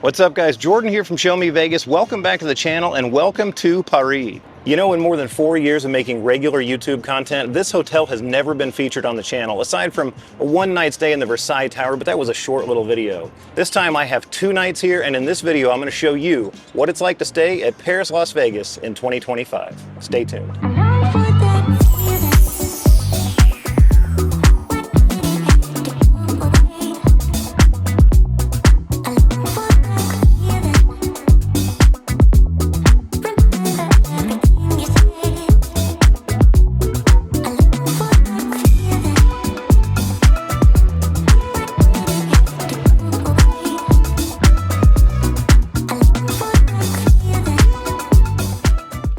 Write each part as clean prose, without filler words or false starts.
What's up guys, Jordan here from Show Me Vegas. Welcome back to the channel and welcome to Paris. You know, in more than 4 years of making regular YouTube content, this hotel has never been featured on the channel, aside from a one-night stay in the Versailles Tower, but that was a short little video. This time I have 2 nights here, and in this video I'm going to show you what it's like to stay at Paris, Las Vegas in 2025. Stay tuned.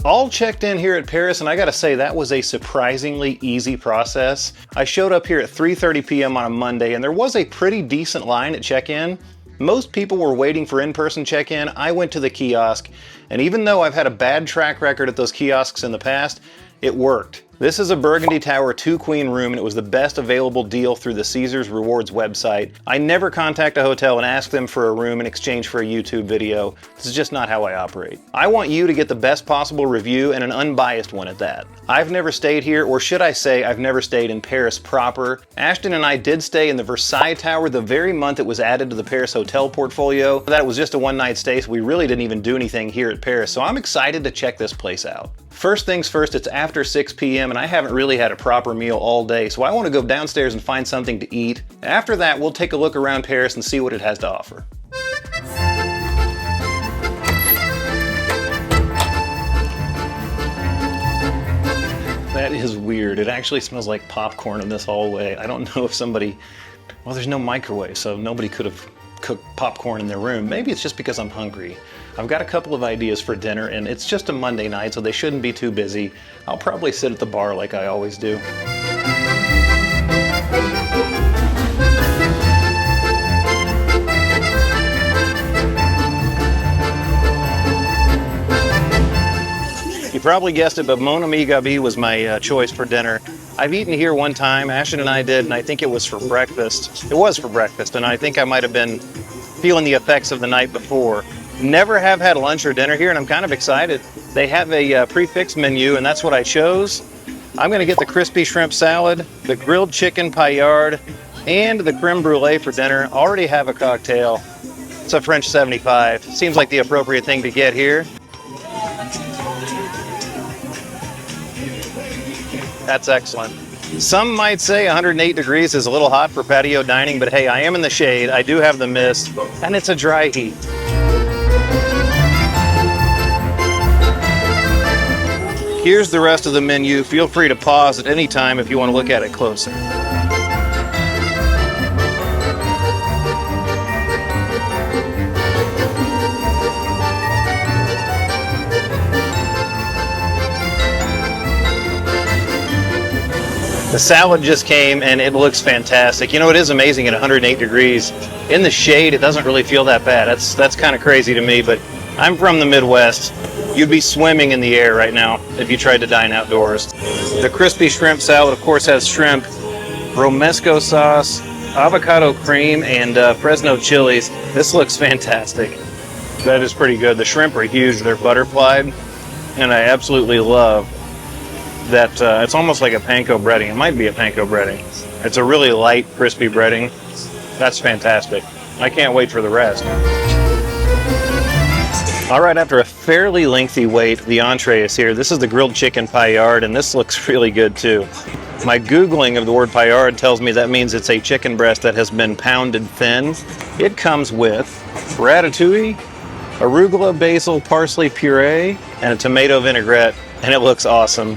All checked in here at Paris, and I gotta say that was a surprisingly easy process. I showed up here at 3:30 p.m. on a Monday, and there was a pretty decent line at check-in. Most people were waiting for in-person check-in. I went to the kiosk, and even though I've had a bad track record at those kiosks in the past, it worked. This is a Burgundy Tower 2-queen room, and it was the best available deal through the Caesars Rewards website. I never contact a hotel and ask them for a room in exchange for a YouTube video. This is just not how I operate. I want you to get the best possible review, and an unbiased one at that. I've never stayed here, or should I say I've never stayed in Paris proper. Ashton and I did stay in the Versailles Tower the very month it was added to the Paris hotel portfolio. That was just a one-night stay, so we really didn't even do anything here at Paris, so I'm excited to check this place out. First things first, it's after 6 p.m. and I haven't really had a proper meal all day, so I want to go downstairs and find something to eat. After that, we'll take a look around Paris and see what it has to offer. That is weird. It actually smells like popcorn in this hallway. I don't know if somebody... Well, there's no microwave, so nobody could have cooked popcorn in their room. Maybe it's just because I'm hungry. I've got a couple of ideas for dinner, and it's just a Monday night, so they shouldn't be too busy. I'll probably sit at the bar like I always do. You probably guessed it, but Mon Ami Gabi was my choice for dinner. I've eaten here one time, Ashton and I did, and I think it was for breakfast. It was for breakfast, and I think I might have been feeling the effects of the night before. Never have had lunch or dinner here, and I'm kind of excited. They have a prefix menu, and that's what I chose. I'm gonna get the crispy shrimp salad, the grilled chicken paillard, and the creme brulee for dinner. Already have a cocktail. It's a French 75. Seems like the appropriate thing to get here. That's excellent. Some might say 108 degrees is a little hot for patio dining, but hey, I am in the shade, I do have the mist, and it's a dry heat. Here's the rest of the menu. Feel free to pause at any time if you want to look at it closer. The salad just came and it looks fantastic. You know, it is amazing at 108 degrees. In the shade, it doesn't really feel that bad. That's kind of crazy to me, but I'm from the Midwest. You'd be swimming in the air right now if you tried to dine outdoors. The crispy shrimp salad, of course, has shrimp, romesco sauce, avocado cream, and Fresno chilies. This looks fantastic. That is pretty good. The shrimp are huge. They're butterflied, and I absolutely love that it's almost like a panko breading. It might be a panko breading. It's a really light, crispy breading. That's fantastic. I can't wait for the rest. All right, after a fairly lengthy wait, the entree is here. This is the grilled chicken paillard, and this looks really good too. My Googling of the word paillard tells me that means it's a chicken breast that has been pounded thin. It comes with ratatouille, arugula, basil, parsley puree, and a tomato vinaigrette, and it looks awesome.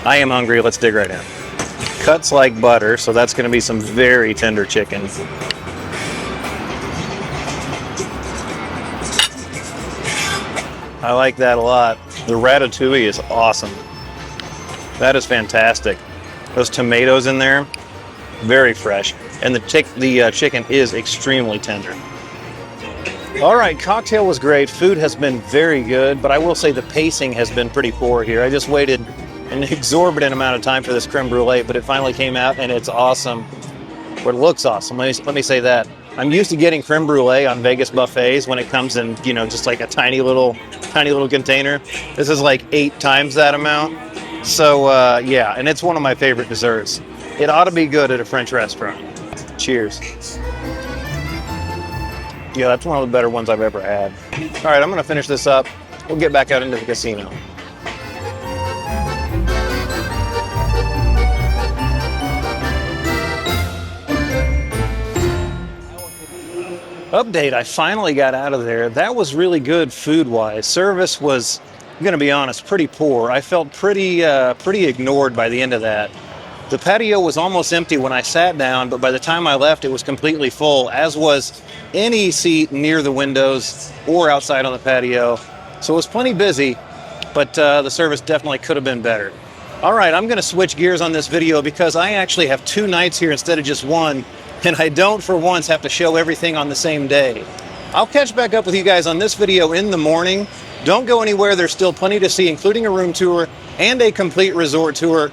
I am hungry, let's dig right in. Cuts like butter, so that's gonna be some very tender chicken. I like that a lot. The ratatouille is awesome. That is fantastic. Those tomatoes in there, very fresh. And the chicken is extremely tender. All right, cocktail was great. Food has been very good, but I will say the pacing has been pretty poor here. I just waited an exorbitant amount of time for this creme brulee, but it finally came out and it's awesome. Or it looks awesome. Let me say that. I'm used to getting creme brulee on Vegas buffets when it comes in, you know, just like a tiny little container. This is like 8 times that amount. So yeah, and it's one of my favorite desserts. It ought to be good at a French restaurant. Cheers. Yeah, that's one of the better ones I've ever had. All right, I'm gonna finish this up. We'll get back out into the casino. Update, I finally got out of there. That was really good food-wise. Service was, I'm gonna be honest, pretty poor. I felt pretty ignored by the end of that. The patio was almost empty when I sat down, but by the time I left, it was completely full, as was any seat near the windows or outside on the patio. So it was plenty busy, but the service definitely could have been better. All right, I'm gonna switch gears on this video because I actually have 2 nights here instead of just one, and I don't for once have to show everything on the same day. I'll catch back up with you guys on this video in the morning. Don't go anywhere, there's still plenty to see, including a room tour and a complete resort tour.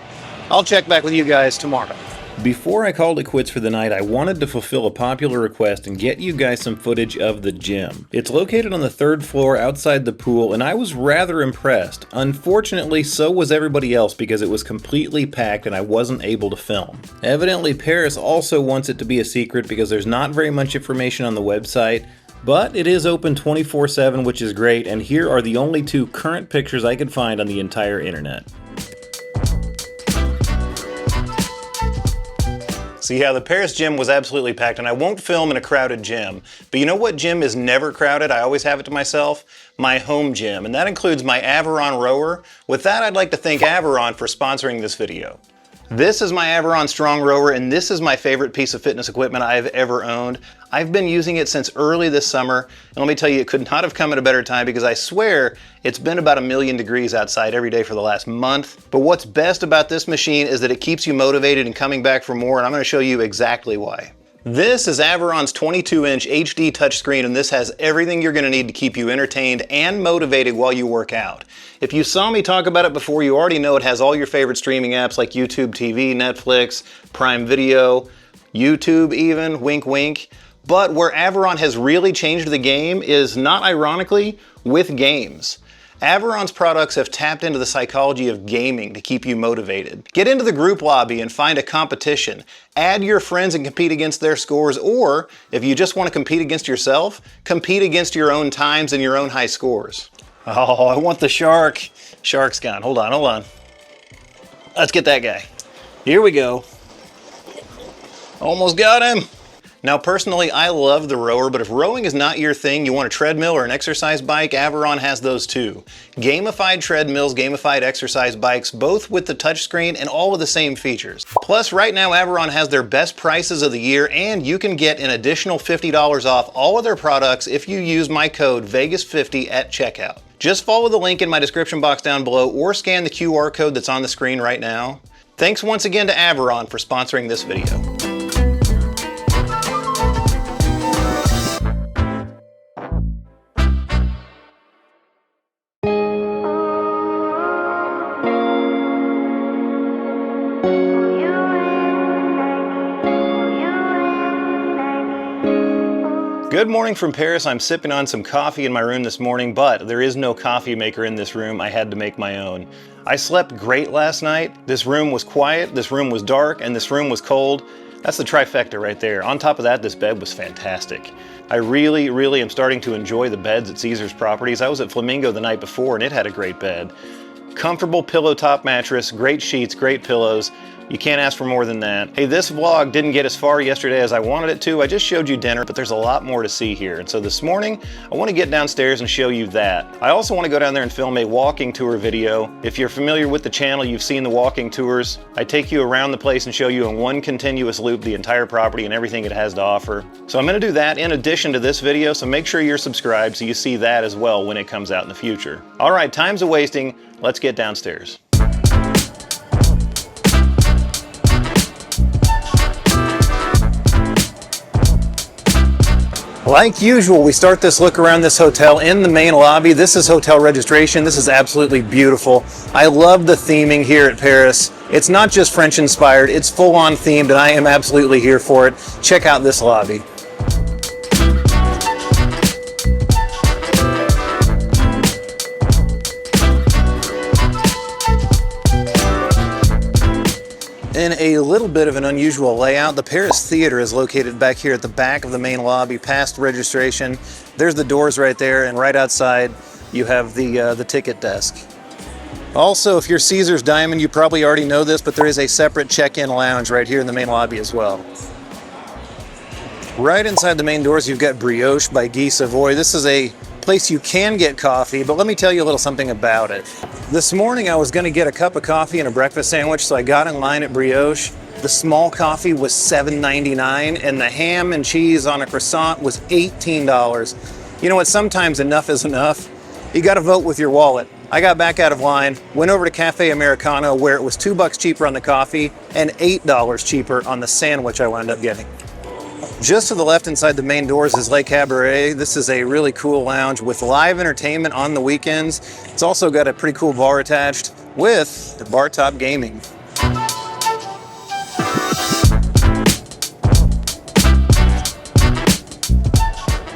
I'll check back with you guys tomorrow. Before I called it quits for the night, I wanted to fulfill a popular request and get you guys some footage of the gym. It's located on the 3rd floor outside the pool, and I was rather impressed. Unfortunately, so was everybody else because it was completely packed and I wasn't able to film. Evidently, Paris also wants it to be a secret because there's not very much information on the website, but it is open 24/7, which is great, and here are the only 2 current pictures I could find on the entire internet. So yeah, the Paris gym was absolutely packed, and I won't film in a crowded gym. But you know what gym is never crowded? I always have it to myself. My home gym, and that includes my Averon rower. With that, I'd like to thank Averon for sponsoring this video. This is my Averon Strong Rower, and this is my favorite piece of fitness equipment I've ever owned. I've been using it since early this summer, and let me tell you, it could not have come at a better time because I swear it's been about 1,000,000 degrees outside every day for the last month. But what's best about this machine is that it keeps you motivated and coming back for more, and I'm going to show you exactly why. This is Averon's 22-inch HD touchscreen, and this has everything you're going to need to keep you entertained and motivated while you work out. If you saw me talk about it before, you already know it has all your favorite streaming apps like YouTube TV, Netflix, Prime Video, YouTube even, wink wink. But where Averon has really changed the game is, not ironically, with games. Averon's products have tapped into the psychology of gaming to keep you motivated. Get into the group lobby and find a competition. Add your friends and compete against their scores, or if you just want to compete against yourself, compete against your own times and your own high scores. Oh, I want the shark. Shark's gone. Hold on. Let's get that guy. Here we go. Almost got him. Now personally, I love the rower, but if rowing is not your thing, you want a treadmill or an exercise bike, Averon has those too. Gamified treadmills, gamified exercise bikes, both with the touchscreen and all of the same features. Plus, right now Averon has their best prices of the year, and you can get an additional $50 off all of their products if you use my code VEGAS50 at checkout. Just follow the link in my description box down below or scan the QR code that's on the screen right now. Thanks once again to Averon for sponsoring this video. Good morning from Paris. I'm sipping on some coffee in my room this morning, but there is no coffee maker in this room. I had to make my own. I slept great last night. This room was quiet, this room was dark, and this room was cold. That's the trifecta right there. On top of that, this bed was fantastic. I really am starting to enjoy the beds at Caesar's Properties. I was at Flamingo the night before, and it had a great bed. Comfortable pillow top mattress, great sheets, great pillows. You can't ask for more than that. Hey, this vlog didn't get as far yesterday as I wanted it to. I just showed you dinner, but there's a lot more to see here. And so this morning, I want to get downstairs and show you that. I also want to go down there and film a walking tour video. If you're familiar with the channel, you've seen the walking tours. I take you around the place and show you in one continuous loop the entire property and everything it has to offer. So I'm going to do that in addition to this video, so make sure you're subscribed so you see that as well when it comes out in the future. All right, time's a wasting. Let's get downstairs. Like usual, we start this look around this hotel in the main lobby. This is hotel registration. This is absolutely beautiful. I love the theming here at Paris. It's not just French inspired, it's full on themed, and I am absolutely here for it. Check out this lobby. In a little bit of an unusual layout, the Paris Theater is located back here at the back of the main lobby, past registration. There's the doors right there, and right outside you have the ticket desk. Also, if you're Caesars Diamond, you probably already know this, but there is a separate check-in lounge right here in the main lobby as well. Right inside the main doors, you've got Brioche by Guy Savoy. This is a place you can get coffee, but let me tell you a little something about it. This morning I was going to get a cup of coffee and a breakfast sandwich, so I got in line at Brioche. The small coffee was $7.99 and the ham and cheese on a croissant was $18. You know what, sometimes enough is enough. You got to vote with your wallet. I got back out of line, went over to Cafe Americano where it was $2 cheaper on the coffee and $8 cheaper on the sandwich I wound up getting. Just to the left inside the main doors is Le Cabaret. This is a really cool lounge with live entertainment on the weekends. It's also got a pretty cool bar attached with the bar top gaming.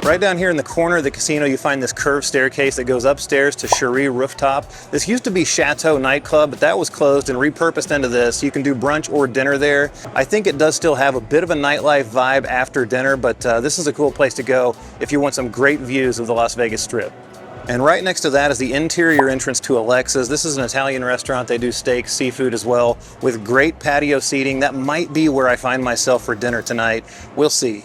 Right down here in the corner of the casino, you find this curved staircase that goes upstairs to Cherie Rooftop. This used to be Chateau Nightclub, but that was closed and repurposed into this. You can do brunch or dinner there. I think it does still have a bit of a nightlife vibe after dinner, but this is a cool place to go if you want some great views of the Las Vegas Strip. And right next to that is the interior entrance to Alexa's. This is an Italian restaurant. They do steak, seafood as well, with great patio seating. That might be where I find myself for dinner tonight. We'll see.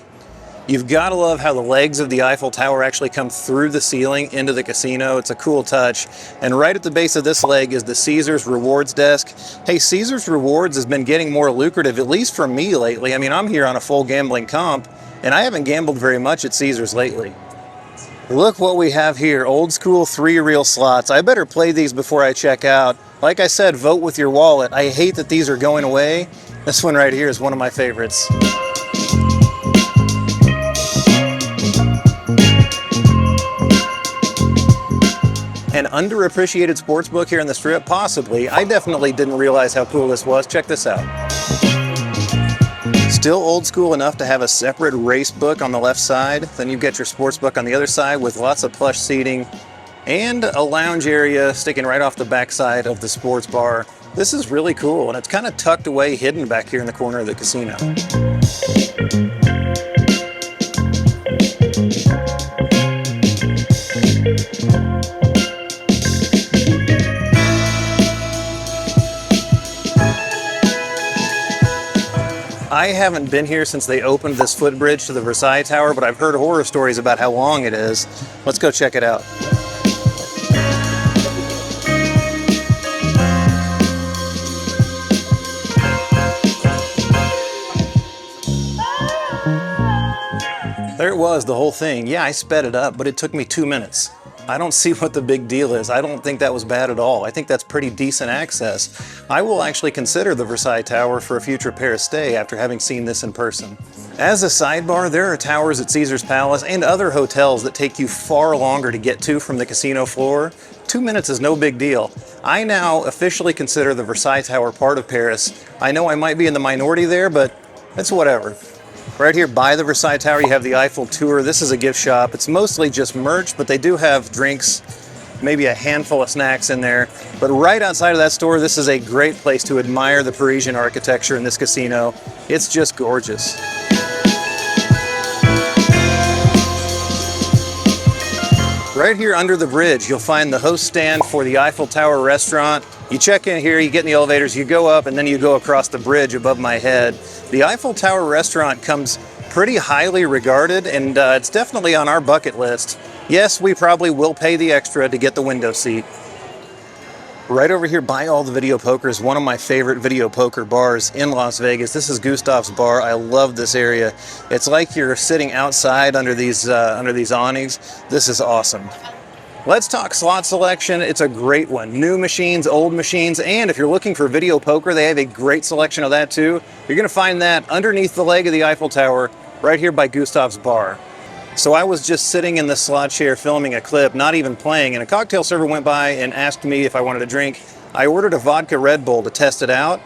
You've got to love how the legs of the Eiffel Tower actually come through the ceiling into the casino. It's a cool touch. And right at the base of this leg is the Caesars Rewards desk. Hey, Caesars Rewards has been getting more lucrative, at least for me lately. I mean, I'm here on a full gambling comp, and I haven't gambled very much at Caesars lately. Look what we have here, old school 3-reel slots. I better play these before I check out. Like I said, vote with your wallet. I hate that these are going away. This one right here is one of my favorites. An underappreciated sportsbook here in the Strip? Possibly. I definitely didn't realize how cool this was. Check this out. Still old school enough to have a separate race book on the left side. Then you get your sportsbook on the other side with lots of plush seating and a lounge area sticking right off the backside of the sports bar. This is really cool, and it's kind of tucked away, hidden back here in the corner of the casino. I haven't been here since they opened this footbridge to the Versailles Tower, but I've heard horror stories about how long it is. Let's go check it out. There it was, the whole thing. Yeah, I sped it up, but it took me 2 minutes. I don't see what the big deal is. I don't think that was bad at all. I think that's pretty decent access. I will actually consider the Versailles Tower for a future Paris stay after having seen this in person. As a sidebar, there are towers at Caesars Palace and other hotels that take you far longer to get to from the casino floor. 2 minutes is no big deal. I now officially consider the Versailles Tower part of Paris. I know I might be in the minority there, but it's whatever. Right here by the Versailles Tower, you have the Eiffel Tour. This is a gift shop. It's mostly just merch, but they do have drinks, maybe a handful of snacks in there. But right outside of that store, this is a great place to admire the Parisian architecture in this casino. It's just gorgeous. Right here under the bridge, you'll find the host stand for the Eiffel Tower restaurant. You check in here, you get in the elevators, you go up, and then you go across the bridge above my head. The Eiffel Tower restaurant comes pretty highly regarded, and it's definitely on our bucket list. Yes, we probably will pay the extra to get the window seat. Right over here by all the video poker is one of my favorite video poker bars in Las Vegas. This is Gustav's Bar. I love this area. It's like you're sitting outside under these awnings. This is awesome. Let's talk slot selection. It's a great one. New machines, old machines, and if you're looking for video poker, they have a great selection of that too. You're going to find that underneath the leg of the Eiffel Tower, right here by Gustav's Bar. So I was just sitting in the slot chair filming a clip, not even playing, and a cocktail server went by and asked me if I wanted a drink. I ordered a vodka Red Bull to test it out.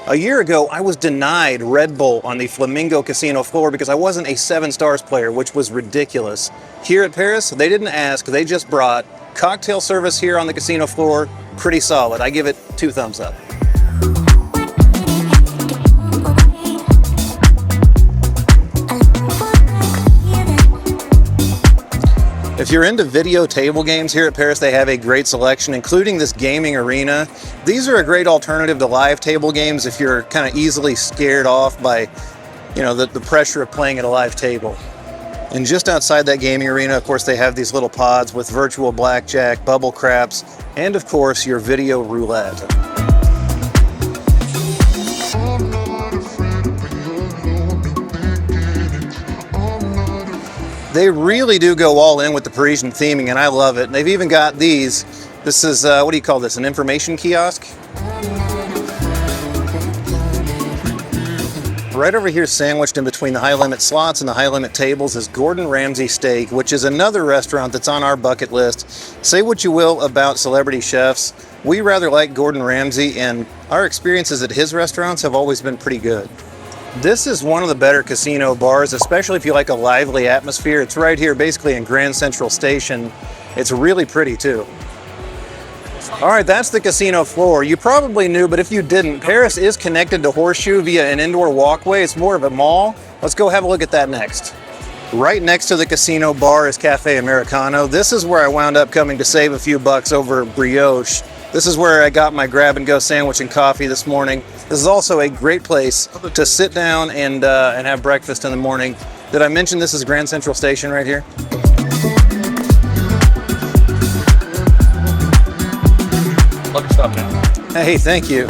A year ago, I was denied Red Bull on the Flamingo Casino floor because I wasn't a 7 stars player, which was ridiculous. Here at Paris, they didn't ask, they just brought. Cocktail service here on the casino floor, pretty solid. I give it 2 thumbs up. If you're into video table games, here at Paris they have a great selection, including this gaming arena. These are a great alternative to live table games if you're kind of easily scared off by, you know, the pressure of playing at a live table. And just outside that gaming arena, of course, they have these little pods with virtual blackjack, bubble craps, and of course, your video roulette. They really do go all in with the Parisian theming, and I love it. And they've even got these. This is, what do you call this, an information kiosk? Right over here, sandwiched in between the high-limit slots and the high-limit tables, is Gordon Ramsay Steak, which is another restaurant that's on our bucket list. Say what you will about celebrity chefs, we rather like Gordon Ramsay, and our experiences at his restaurants have always been pretty good. This is one of the better casino bars, especially if you like a lively atmosphere. It's right here, basically in Grand Central Station. It's really pretty, too. All right, that's the casino floor. You probably knew, but if you didn't, Paris is connected to Horseshoe via an indoor walkway. It's more of a mall. Let's go have a look at that next. Right next to the casino bar is Cafe Americano. This is where I wound up coming to save a few bucks over brioche. This is where I got my grab-and-go sandwich and coffee this morning. This is also a great place to sit down and have breakfast in the morning. Did I mention this is Grand Central Station right here? Stop now. Hey, thank you.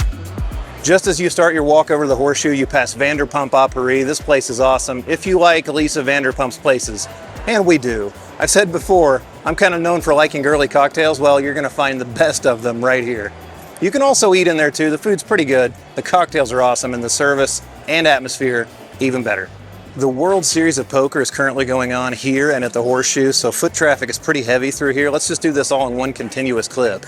Just as you start your walk over the Horseshoe, you pass Vanderpump Opry. This place is awesome. If you like Lisa Vanderpump's places, and we do. I've said before, I'm kind of known for liking girly cocktails. Well, you're gonna find the best of them right here. You can also eat in there too. The food's pretty good. The cocktails are awesome, and the service and atmosphere, even better. The World Series of Poker is currently going on here and at the Horseshoe, so foot traffic is pretty heavy through here. Let's just do this all in one continuous clip.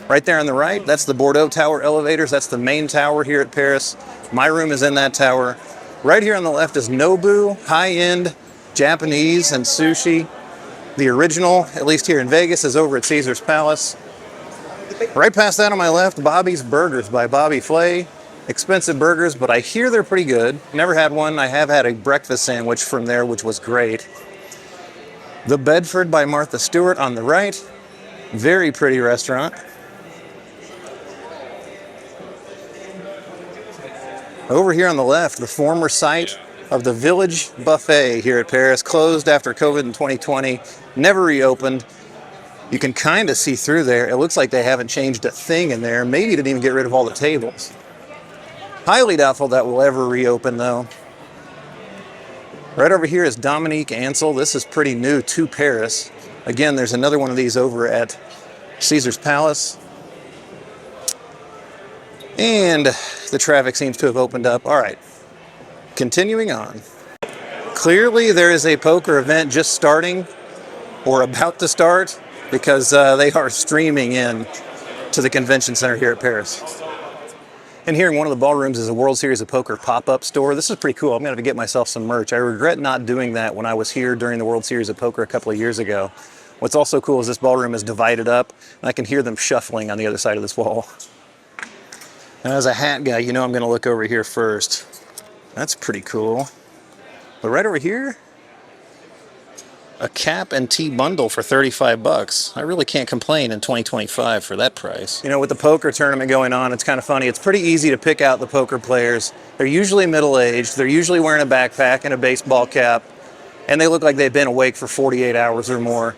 Right there on the right, that's the Bordeaux Tower elevators. That's the main tower here at Paris. My room is in that tower. Right here on the left is Nobu, high-end Japanese and sushi. The original, at least here in Vegas, is over at Caesar's Palace. Right past that on my left, Bobby's Burgers by Bobby Flay. Expensive burgers, but I hear they're pretty good. Never had one. I have had a breakfast sandwich from there, which was great. The Bedford by Martha Stewart on the right. Very pretty restaurant. Over here on the left, the former site of the Village Buffet here at Paris, closed after COVID in 2020, never reopened. You can kind of see through there. It looks like they haven't changed a thing in there. Maybe didn't even get rid of all the tables. Highly doubtful that will ever reopen though. Right over here is Dominique Ansel. This is pretty new to Paris. Again, there's another one of these over at Caesar's Palace. And the traffic seems to have opened up. All right, continuing on. Clearly there is a poker event just starting or about to start because they are streaming in to the convention center here at Paris. And here in one of the ballrooms is a World Series of Poker pop-up store. This is pretty cool. I'm gonna have to get myself some merch. I regret not doing that when I was here during the World Series of Poker a couple of years ago. What's also cool is this ballroom is divided up and I can hear them shuffling on the other side of this wall. And as a hat guy, you know I'm gonna look over here first. That's pretty cool. But right over here, a cap and tea bundle for 35 bucks. I really can't complain in 2025 for that price. You know, with the poker tournament going on, it's kind of funny. It's pretty easy to pick out the poker players. They're usually middle-aged. They're usually wearing a backpack and a baseball cap. And they look like they've been awake for 48 hours or more.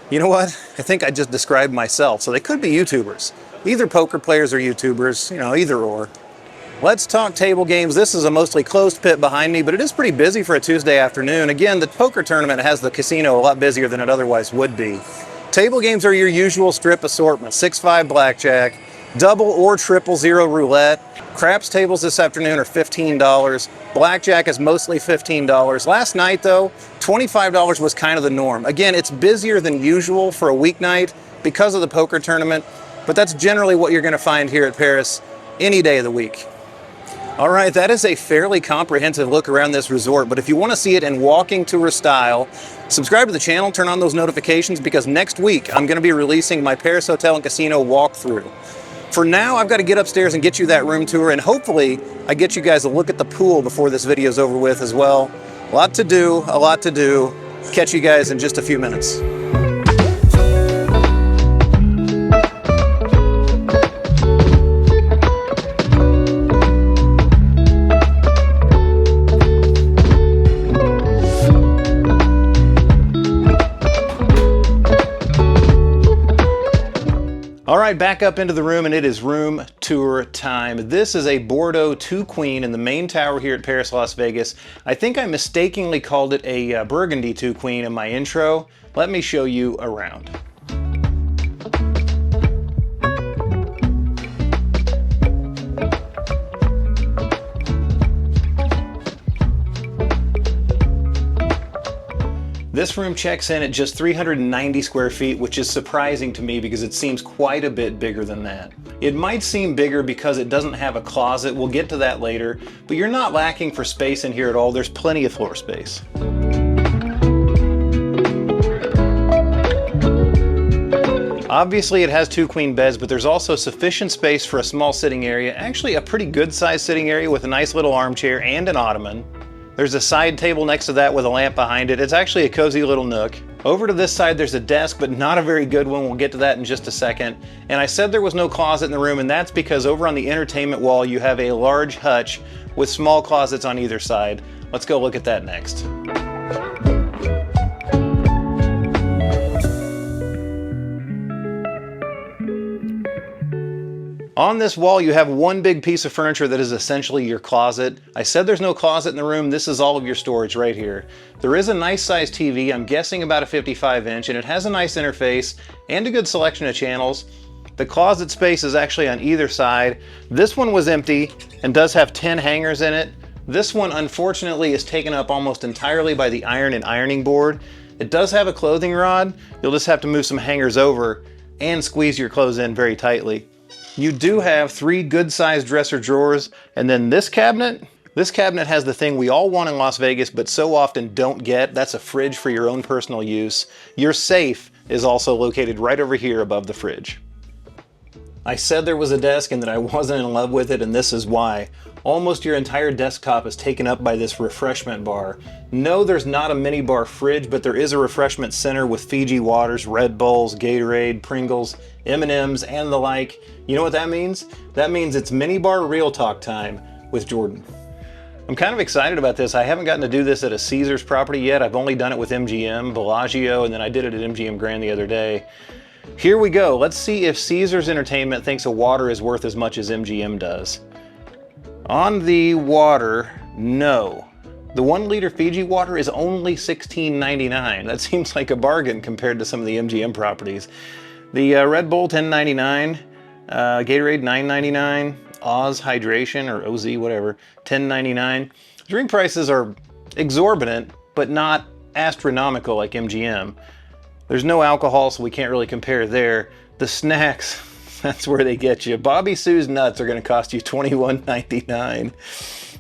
You know what? I think I just described myself. So they could be YouTubers. Either poker players or YouTubers, you know, either or. Let's talk table games. This is a mostly closed pit behind me, but it is pretty busy for a Tuesday afternoon. Again, the poker tournament has the casino a lot busier than it otherwise would be. Table games are your usual strip assortment. 6-5 blackjack, double or triple zero roulette. Craps tables this afternoon are $15. Blackjack is mostly $15. Last night though, $25 was kind of the norm. Again, it's busier than usual for a weeknight because of the poker tournament. But that's generally what you're going to find here at Paris any day of the week. All right, that is a fairly comprehensive look around this resort, but if you want to see it in walking tour style, subscribe to the channel, turn on those notifications, because next week I'm going to be releasing my Paris Hotel and Casino walkthrough. For now, I've got to get upstairs and get you that room tour, and hopefully I get you guys a look at the pool before this video is over with as well. A lot to do, a lot to do. Catch you guys in just a few minutes. right, back up into the room, and it is room tour time. This is a Bordeaux 2 Queen in the main tower here at Paris, Las Vegas. I think I mistakenly called it a Burgundy 2 Queen in my intro. Let me show you around. This room checks in at just 390 square feet, which is surprising to me because it seems quite a bit bigger than that. It might seem bigger because it doesn't have a closet, we'll get to that later, but you're not lacking for space in here at all. There's plenty of floor space. Obviously it has 2 queen beds, but there's also sufficient space for a small sitting area, actually a pretty good sized sitting area with a nice little armchair and an ottoman. There's a side table next to that with a lamp behind it. It's actually a cozy little nook. Over to this side there's a desk, but not a very good one. We'll get to that in just a second. And I said there was no closet in the room, and that's because over on the entertainment wall you have a large hutch with small closets on either side. Let's go look at that next. On this wall you have one big piece of furniture that is essentially your closet. I said there's no closet in the room. This is all of your storage right here. There is a nice sized TV, I'm guessing about a 55-inch, and it has a nice interface and a good selection of channels. The closet space is actually on either side. This one was empty and does have 10 hangers in it. This one unfortunately is taken up almost entirely by the iron and ironing board. It does have a clothing rod. You'll just have to move some hangers over and squeeze your clothes in very tightly. You do have 3 good-sized dresser drawers, and then this cabinet has the thing we all want in Las Vegas but so often don't get. That's a fridge for your own personal use. Your safe is also located right over here above the fridge. I said there was a desk and that I wasn't in love with it, and this is why. Almost your entire desktop is taken up by this refreshment bar. No, there's not a mini bar fridge, but there is a refreshment center with Fiji waters, Red Bulls, Gatorade, Pringles, M&Ms, and the like. You know what that means? That means it's mini bar real talk time with Jordan. I'm kind of excited about this. I haven't gotten to do this at a Caesars property yet. I've only done it with MGM, Bellagio, and then I did it at MGM Grand the other day. Here we go. Let's see if Caesars Entertainment thinks a water is worth as much as MGM does. On the water, no. The 1 liter Fiji water is only $16.99. That seems like a bargain compared to some of the MGM properties. The Red Bull, $10.99. Gatorade, $9.99. Oz Hydration, or OZ, whatever, $10.99. Drink prices are exorbitant, but not astronomical like MGM. There's no alcohol, so we can't really compare there. The snacks, that's where they get you. Bobby Sue's nuts are going to cost you $21.99.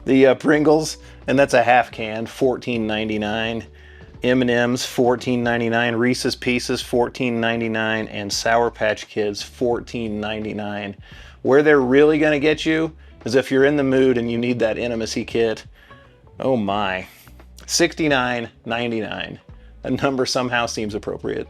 The Pringles, and that's a half can, $14.99. M&M's, $14.99. Reese's Pieces, $14.99. And Sour Patch Kids, $14.99. Where they're really going to get you is if you're in the mood and you need that intimacy kit. Oh my, $69.99. A number somehow seems appropriate.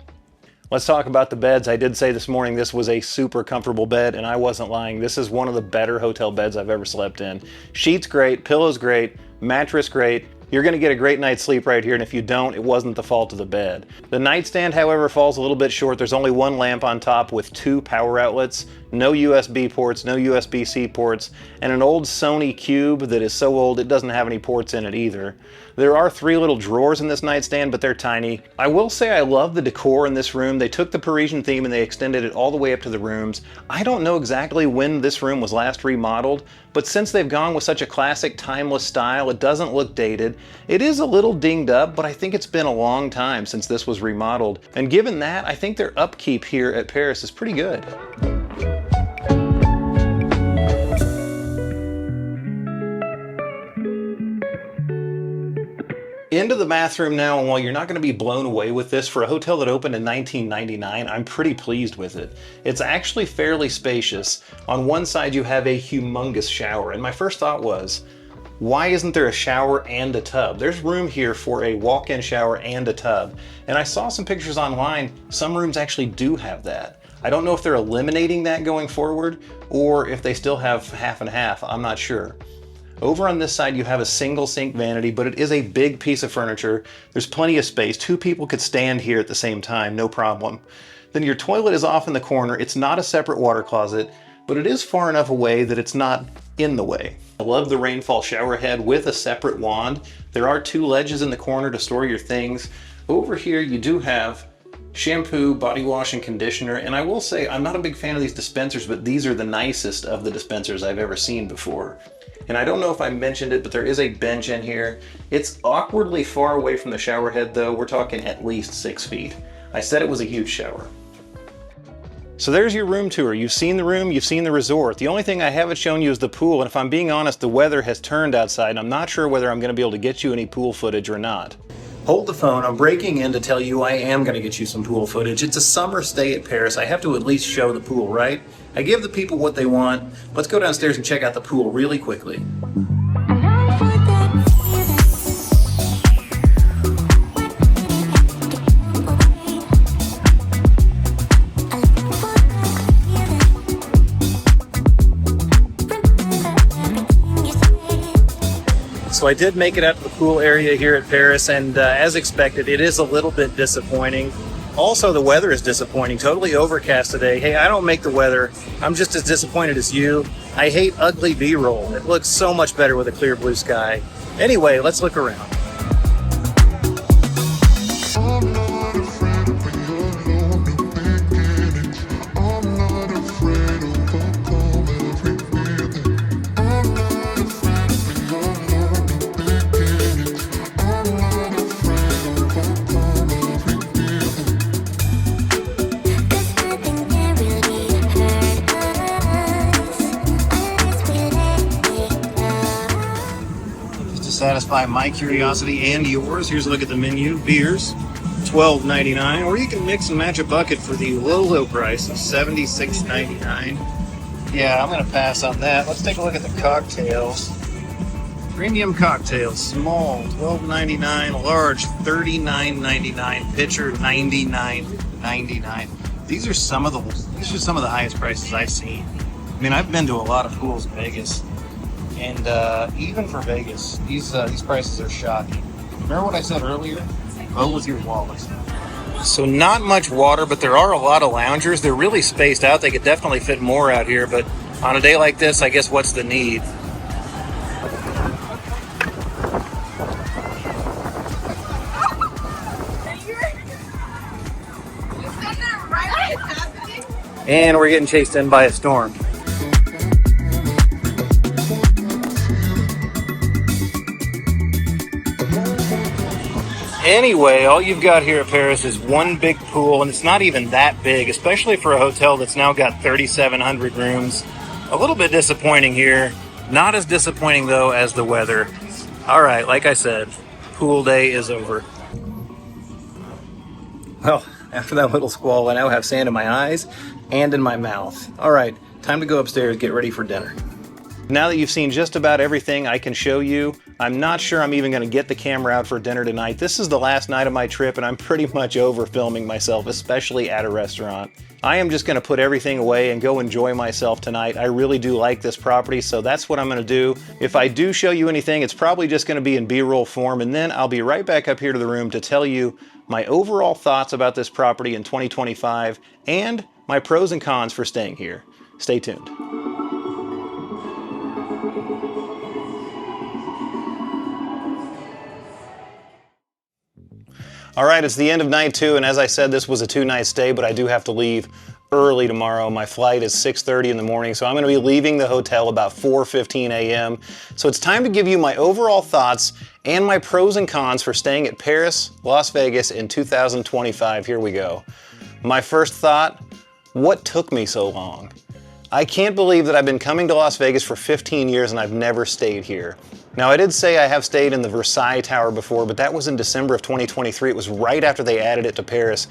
Let's talk about the beds. I did say this morning this was a super comfortable bed, and I wasn't lying. This is one of the better hotel beds I've ever slept in. Sheets great, pillows great, mattress great. You're going to get a great night's sleep right here, and if you don't, it wasn't the fault of the bed. The nightstand, however, falls a little bit short. There's only 1 lamp on top with 2 power outlets, no USB ports, no USB-C ports, and an old Sony Cube that is so old it doesn't have any ports in it either. There are 3 little drawers in this nightstand, but they're tiny. I will say I love the decor in this room. They took the Parisian theme and they extended it all the way up to the rooms. I don't know exactly when this room was last remodeled, but since they've gone with such a classic, timeless style, it doesn't look dated. It is a little dinged up, but I think it's been a long time since this was remodeled. And given that, I think their upkeep here at Paris is pretty good. Into the bathroom now, and while you're not going to be blown away with this, for a hotel that opened in 1999, I'm pretty pleased with it. It's actually fairly spacious. On one side you have a humongous shower, and my first thought was, why isn't there a shower and a tub? There's room here for a walk-in shower and a tub, and I saw some pictures online. Some rooms actually do have that. I don't know if they're eliminating that going forward, or if they still have half and half, I'm not sure. Over on this side you have a single sink vanity, but it is a big piece of furniture. There's plenty of space. 2 people could stand here at the same time, no problem. Then your toilet is off in the corner. It's not a separate water closet, but it is far enough away that it's not in the way. I love the rainfall shower head with a separate wand. There are 2 ledges in the corner to store your things. Over here you do have shampoo, body wash, and conditioner. And I will say, I'm not a big fan of these dispensers, but these are the nicest of the dispensers I've ever seen before. And I don't know if I mentioned it, but there is a bench in here. It's awkwardly far away from the shower head though. We're talking at least 6 feet. I said it was a huge shower. So there's your room tour. You've seen the room, you've seen the resort. The only thing I haven't shown you is the pool, and if I'm being honest, the weather has turned outside, and I'm not sure whether I'm gonna be able to get you any pool footage or not. Hold the phone, I'm breaking in to tell you I am gonna get you some pool footage. It's a summer stay at Paris. I have to at least show the pool, right? I give the people what they want. Let's go downstairs and check out the pool really quickly. So I did make it out to the pool area here at Paris, and as expected, it is a little bit disappointing. Also, the weather is disappointing. Totally overcast today. Hey, I don't make the weather. I'm just as disappointed as you. I hate ugly B-roll. It looks so much better with a clear blue sky. Anyway, let's look around. Satisfy my curiosity and yours. Here's a look at the menu. Beers, $12.99, or you can mix and match a bucket for the low price of $76.99. Yeah, I'm gonna pass on that. Let's take a look at the cocktails. Premium cocktails, small, $12.99, large, $39.99, pitcher, $99.99. These are some of the highest prices I've seen. I mean, I've been to a lot of pools in Vegas. And even for Vegas, these prices are shocking. Remember what I said earlier? Go with your wallet. So not much water, but there are a lot of loungers. They're really spaced out. They could definitely fit more out here, but on a day like this, I guess what's the need? And we're getting chased in by a storm. Anyway, all you've got here at Paris is one big pool, and it's not even that big, especially for a hotel that's now got 3,700 rooms. A little bit disappointing here. Not as disappointing, though, as the weather. All right, like I said, pool day is over. Well, after that little squall, I now have sand in my eyes and in my mouth. All right, time to go upstairs, get ready for dinner. Now that you've seen just about everything I can show you, I'm not sure I'm even going to get the camera out for dinner tonight. This is the last night of my trip, and I'm pretty much over filming myself, especially at a restaurant. I am just going to put everything away and go enjoy myself tonight. I really do like this property, so that's what I'm going to do. If I do show you anything, it's probably just going to be in B-roll form, and then I'll be right back up here to the room to tell you my overall thoughts about this property in 2025 and my pros and cons for staying here. Stay tuned. All right, it's the end of night 2, and as I said, this was a 2-night stay, but I do have to leave early tomorrow. My flight is 6:30 in the morning, so I'm gonna be leaving the hotel about 4:15 a.m. So it's time to give you my overall thoughts and my pros and cons for staying at Paris, Las Vegas in 2025. Here we go. My first thought, what took me so long? I can't believe that I've been coming to Las Vegas for 15 years and I've never stayed here. Now, I did say I have stayed in the Versailles Tower before, but that was in December of 2023. It was right after they added it to Paris.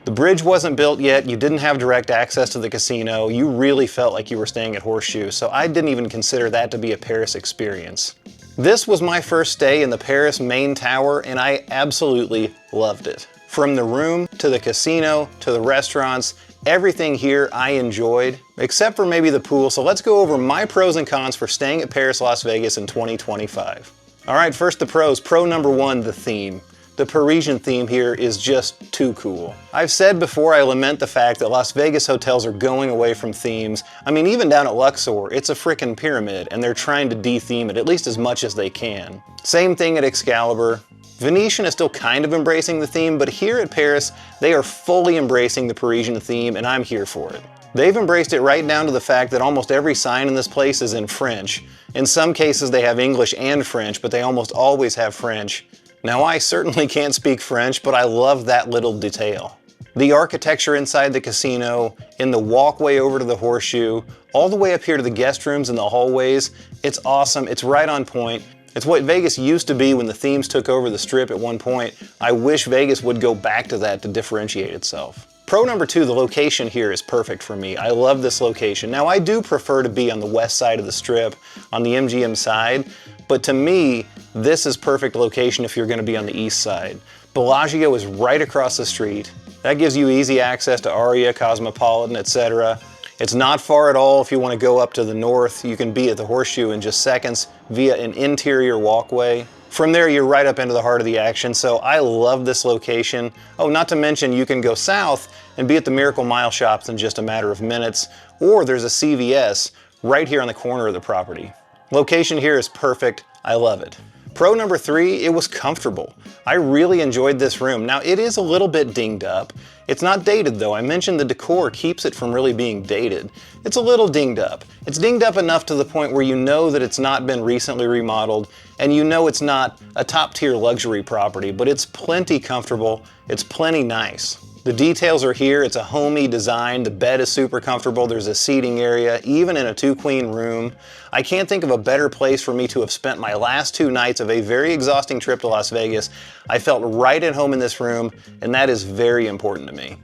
The bridge wasn't built yet. You didn't have direct access to the casino. You really felt like you were staying at Horseshoe, so I didn't even consider that to be a Paris experience. This was my first stay in the Paris main tower, and I absolutely loved it. From the room, to the casino, to the restaurants, everything here I enjoyed, except for maybe the pool. So let's go over my pros and cons for staying at Paris, Las Vegas in 2025. All right, first the pros. Pro number 1, the theme. The Parisian theme here is just too cool. I've said before I lament the fact that Las Vegas hotels are going away from themes. I mean, even down at Luxor, it's a frickin' pyramid, and they're trying to de-theme it at least as much as they can. Same thing at Excalibur. Venetian is still kind of embracing the theme, but here at Paris, they are fully embracing the Parisian theme, and I'm here for it. They've embraced it right down to the fact that almost every sign in this place is in French. In some cases they have English and French, but they almost always have French. Now I certainly can't speak French, but I love that little detail. The architecture inside the casino, in the walkway over to the horseshoe, all the way up here to the guest rooms and the hallways, it's awesome, it's right on point. It's what Vegas used to be when the themes took over the Strip at one point. I wish Vegas would go back to that to differentiate itself. Pro number 2, the location here is perfect for me. I love this location. Now I do prefer to be on the west side of the Strip, on the MGM side, but to me, this is perfect location if you're going to be on the east side. Bellagio is right across the street. That gives you easy access to Aria, Cosmopolitan, etc. It's not far at all if you want to go up to the north. You can be at the Horseshoe in just seconds via an interior walkway. From there, you're right up into the heart of the action, so I love this location. Oh, not to mention you can go south and be at the Miracle Mile shops in just a matter of minutes, or there's a CVS right here on the corner of the property. Location here is perfect. I love it. Pro number 3, it was comfortable. I really enjoyed this room. Now it is a little bit dinged up. It's not dated though. I mentioned the decor keeps it from really being dated. It's a little dinged up. It's dinged up enough to the point where you know that it's not been recently remodeled, and you know it's not a top tier luxury property, but it's plenty comfortable. It's plenty nice. The details are here. It's a homey design. The bed is super comfortable. There's a seating area, even in a 2-queen room. I can't think of a better place for me to have spent my last 2 nights of a very exhausting trip to Las Vegas. I felt right at home in this room, and that is very important to me.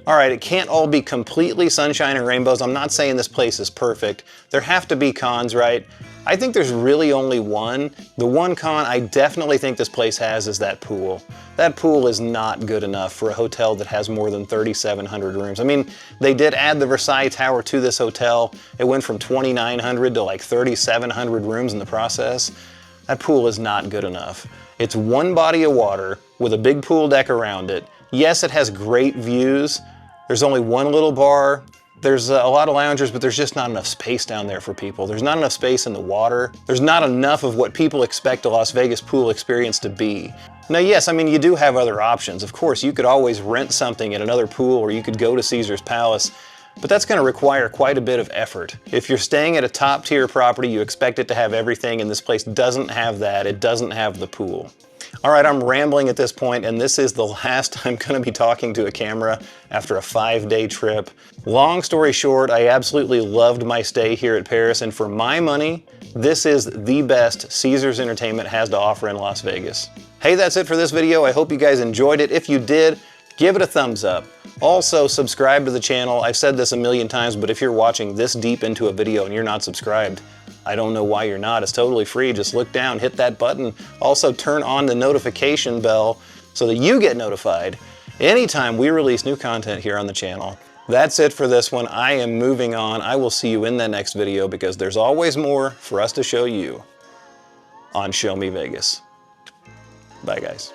All right, it can't all be completely sunshine and rainbows. I'm not saying this place is perfect. There have to be cons, right? I think there's really only one. The one con I definitely think this place has is that pool. That pool is not good enough for a hotel that has more than 3,700 rooms. I mean, they did add the Versailles Tower to this hotel. It went from 2,900 to like 3,700 rooms in the process. That pool is not good enough. It's one body of water with a big pool deck around it. Yes, it has great views. There's only one little bar. There's a lot of loungers, but there's just not enough space down there for people. There's not enough space in the water. There's not enough of what people expect a Las Vegas pool experience to be. Now, yes, I mean, you do have other options. Of course, you could always rent something at another pool, or you could go to Caesar's Palace, but that's going to require quite a bit of effort. If you're staying at a top tier property, you expect it to have everything, and this place doesn't have that. It doesn't have the pool. All right, I'm rambling at this point, and this is the last I'm going to be talking to a camera after a 5-day trip. Long story short, I absolutely loved my stay here at Paris, and for my money, this is the best Caesars Entertainment has to offer in Las Vegas. Hey, that's it for this video. I hope you guys enjoyed it. If you did, give it a thumbs up. Also, subscribe to the channel. I've said this a million times, but if you're watching this deep into a video and you're not subscribed, I don't know why you're not. It's totally free. Just look down, hit that button. Also, turn on the notification bell so that you get notified anytime we release new content here on the channel. That's it for this one. I am moving on. I will see you in the next video because there's always more for us to show you on Show Me Vegas. Bye, guys.